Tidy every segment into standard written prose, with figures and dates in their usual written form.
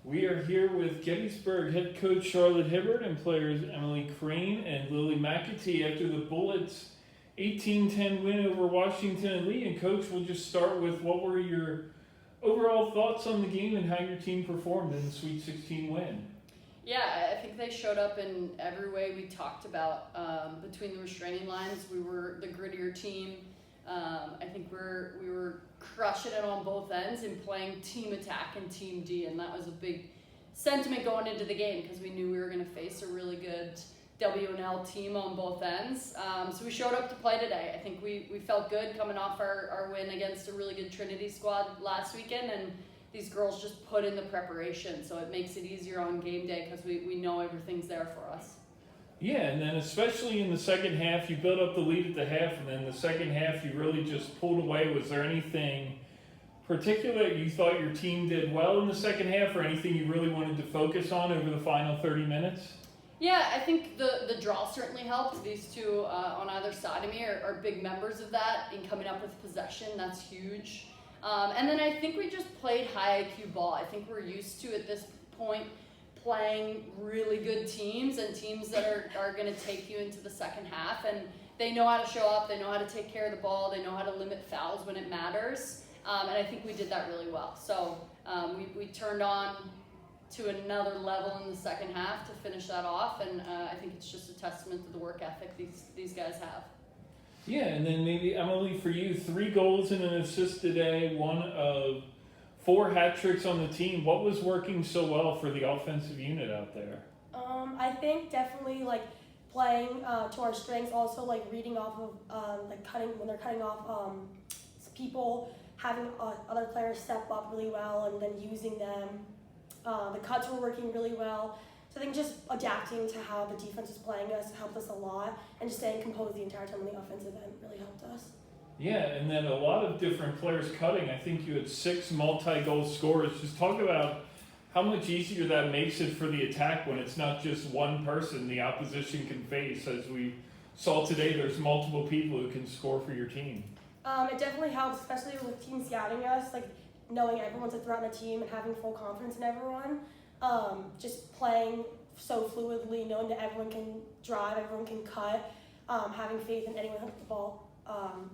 We are here with Gettysburg head coach Charlotte Hibbert and players Emily Crane and Lily McAtee after the Bullets' 18-10 win over Washington and Lee. And Coach, we'll just start with what were your overall thoughts on the game and how your team performed in the Sweet 16 win? Yeah, I think they showed up in every way we talked about. Between the restraining lines, we were the grittier team. I think we were crushing it on both ends and playing team attack and team D, and that was a big sentiment going into the game because we knew we were going to face a really good W&L team on both ends. So we showed up to play today. I think we felt good coming off our win against a really good Trinity squad last weekend, and these girls just put in the preparation, so it makes it easier on game day because we know everything's there for us. Yeah, and then especially in the second half, you built up the lead at the half, and then the second half you really just pulled away. Was there anything particular you thought your team did well in the second half, or anything you really wanted to focus on over the final 30 minutes? Yeah, I think the draw certainly helped. These two on either side of me are big members of that in coming up with possession. That's huge. And then I think we just played high IQ ball. I think we're used to, at this point, playing really good teams and teams that are going to take you into the second half. And they know how to show up. They know how to take care of the ball. They know how to limit fouls when it matters. And I think we did that really well. So we turned on to another level in the second half to finish that off. And I think it's just a testament to the work ethic these guys have. Yeah, and then maybe, Emily, for you, 3 goals and an assist today, one of 4 hat tricks on the team. What was working so well for the offensive unit out there? I think definitely playing to our strengths, also reading off of when they're cutting off people, having other players step up really well and then using them. The cuts were working really well. So I think just adapting to how the defense was playing us helped us a lot, and just staying composed the entire time on the offensive end really helped us. Yeah, and then a lot of different players cutting. I think you had 6 multi-goal scorers. Just talk about how much easier that makes it for the attack when it's not just one person the opposition can face. As we saw today, there's multiple people who can score for your team. It definitely helps, especially with team scouting us, knowing everyone's a threat on the team and having full confidence in everyone. Just playing so fluidly, knowing that everyone can drive, everyone can cut, having faith in anyone who hits the ball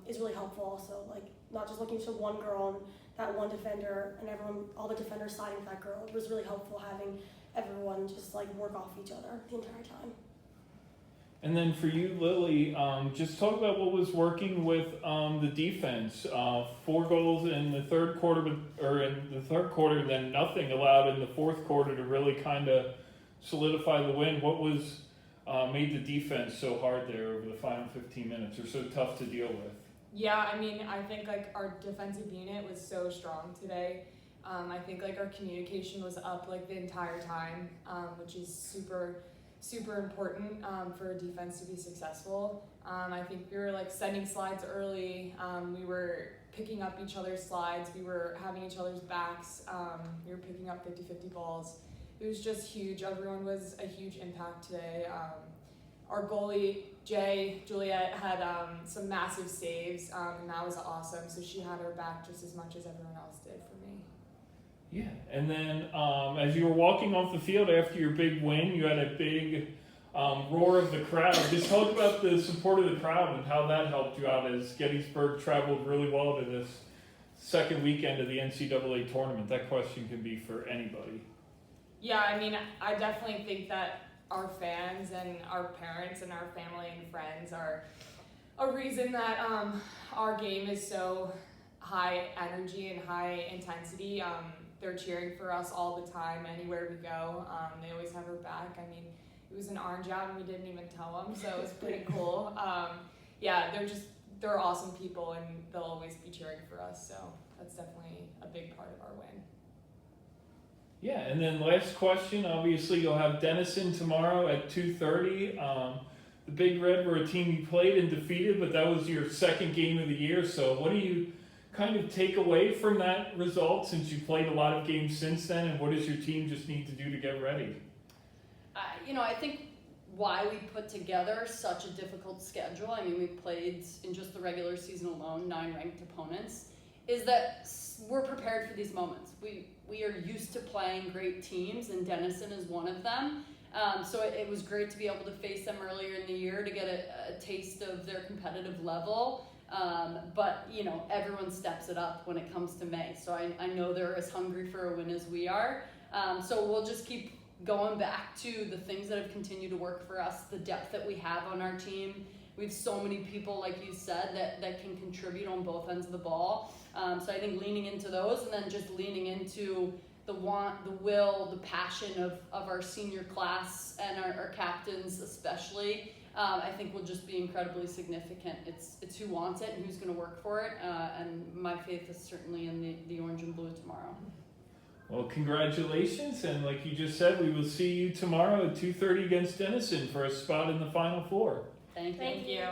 is really helpful also. Not just looking to one girl and that one defender and all the defenders siding with that girl. It was really helpful having everyone just work off each other the entire time. And then for you, Lily, just talk about what was working with the defense. 4 goals in the third quarter, then nothing allowed in the fourth quarter to really kind of solidify the win. What was made the defense so hard there over the final 15 minutes, or so tough to deal with? Yeah, I think our defensive unit was so strong today. I think our communication was up the entire time, which is super important for a defense to be successful. I think we were sending slides early. We were picking up each other's slides. We were having each other's backs. We were picking up 50-50 balls. It was just huge. Everyone was a huge impact today. Our goalie, Juliet, had some massive saves, and that was awesome. So she had her back just as much as everyone else did for me. Yeah, and then as you were walking off the field after your big win, you had a big roar of the crowd. Just talk about the support of the crowd and how that helped you out as Gettysburg traveled really well to this second weekend of the NCAA tournament. That question can be for anybody. Yeah, I definitely think that our fans and our parents and our family and friends are a reason that our game is so high energy and high intensity. They're cheering for us all the time, anywhere we go. They always have our back. It was an orange out and we didn't even tell them, so it was pretty cool. Yeah, they're awesome people and they'll always be cheering for us, so that's definitely a big part of our win. Yeah, and then last question, obviously you'll have Denison tomorrow at 2:30. The Big Red were a team you played and defeated, but that was your second game of the year, so what do you kind of take away from that result since you played a lot of games since then, and what does your team just need to do to get ready? I think why we put together such a difficult schedule, we played in just the regular season alone 9 ranked opponents, is that we're prepared for these moments. We are used to playing great teams, and Denison is one of them. So it was great to be able to face them earlier in the year to get a taste of their competitive level. But, you know, everyone steps it up when it comes to May. So I know they're as hungry for a win as we are. So we'll just keep going back to the things that have continued to work for us, the depth that we have on our team. We have so many people, like you said, that can contribute on both ends of the ball. So I think leaning into those, and then just leaning into the want, the will, the passion of our senior class and our captains especially, I think will just be incredibly significant. It's who wants it and who's going to work for it, and my faith is certainly in the orange and blue tomorrow. Well, congratulations, and like you just said, we will see you tomorrow at 2:30 against Denison for a spot in the Final Four. Thank you. Thank you.